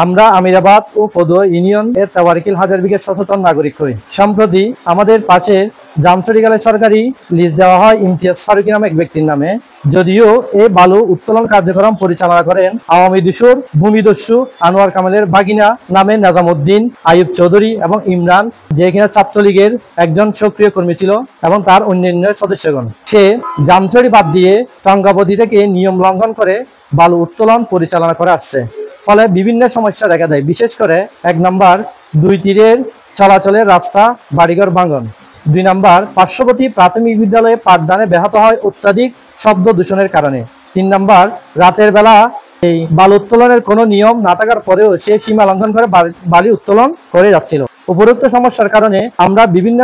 আমরা আমিরাবাদ ও ফদুয়া ইউনিয়ন এর তাওয়ারিকিল হাজার বিঘের সচেতন নাগরিক হই। সম্প্রতি আমাদের পাশে জামচড়িগালে সরকারি লিজ দেওয়া হয় ইমতিয়াজ ফারুকী নামে এক ব্যক্তির নামে। যদিও এই বালু উত্তোলন কার্যক্রম পরিচালনা করেন আওয়ামী দস্যুর ভূমিদস্যু আনোয়ার কামালের ভাগিনা নামে নাজামুদ্দিন, আইয়ুব চৌধুরী এবং ইমরান, যে কিনা ছাত্রলীগের একজন সক্রিয় কর্মী ছিল, এবং তার অন্যান্য সদস্যগণ। সে জামচড়ি বাদ দিয়ে টঙ্গাবতী থেকে নিয়ম লঙ্ঘন করে বালু উত্তোলন পরিচালনা করে আসছে। ফলে বিভিন্ন সমস্যা দেখা দেয়। বিশেষ করে 1 নম্বর, 2 তীরের চলাচলের রাস্তা বাড়িঘর ভাঙন। 2 নম্বর, পার্শ্ববর্তী প্রাথমিক বিদ্যালয়ে পাঠদানে ব্যাহত হয় অত্যাধিক শব্দ দূষণের কারণে। 3 নম্বর, রাতের বেলা এই বালু উত্তোলনের কোনো নিয়ম না থাকার পরেও সে সীমা লঙ্ঘন করে বালি উত্তোলন করে যাচ্ছিল। উপরোক্ত সমস্যার কারণে আমরা বিভিন্ন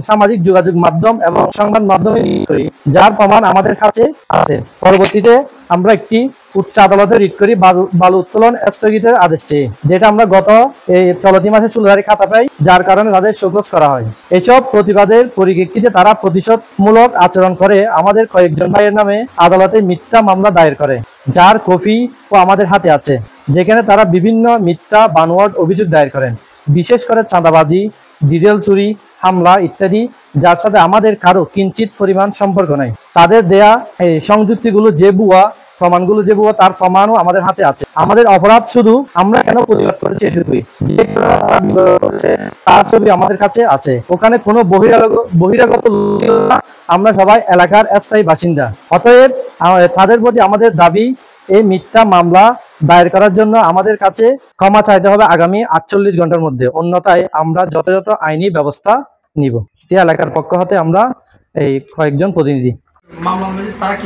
সামাজিক যোগাযোগ মাধ্যম এবং সংবাদ মাধ্যমে করি, যার প্রমাণ আমাদের কাছে আছে। পরবর্তীতে আমরা একটি উচ্চ আদালতে রিট করি বালু উত্তোলন স্থগিতের আদেশ চেয়ে, যেটা আমরা গত চলতি মাসে 16 তারিখ খাতা পাই, যার কারণে তাদের শোকজ করা হয়। এসব প্রতিবাদের পরিপ্রেক্ষিতে তারা প্রতিশোধমূলক আচরণ করে আমাদের কয়েকজন ভাইয়ের নামে আদালতে মিথ্যা মামলা দায়ের করে, যার কপি ও আমাদের হাতে আছে, যেখানে তারা বিভিন্ন মিথ্যা বানোয়াট অভিযোগ দায়ের করেন, বিশেষ করে চাঁদাবাজি, ডিজেল চুরি, হামলা ইত্যাদি, যার সাথে আমাদের কারো কিঞ্চিত পরিমাণ সম্পর্ক নাই। তাদের দেয়া এই সংযুক্তিগুলো যে ভুয়া, প্রমাণগুলো যে ভুয়া, তার প্রমাণও আমাদের হাতে আছে। আমাদের অপরাধ শুধু আমরা কেন প্রতিবাদ করেছি এটুকুই, যে তার ছবি আমাদের কাছে আছে। ওখানে কোনো বহিরাগত ছিল না, আমরা সবাই এলাকার স্থায়ী বাসিন্দা। অতএব তাদের প্রতি আমাদের দাবি, এই মিথ্যা মামলা দায়ের করার জন্য আমাদের কাছে ক্ষমা চাইতে হবে আগামী 48 ঘন্টার মধ্যে, অন্যথায় আমরা যথাযথ আইনি ব্যবস্থা নিব। এই এলাকার পক্ষ হতে আমরা এই কয়েকজন প্রতিনিধি। মামলা তারা কি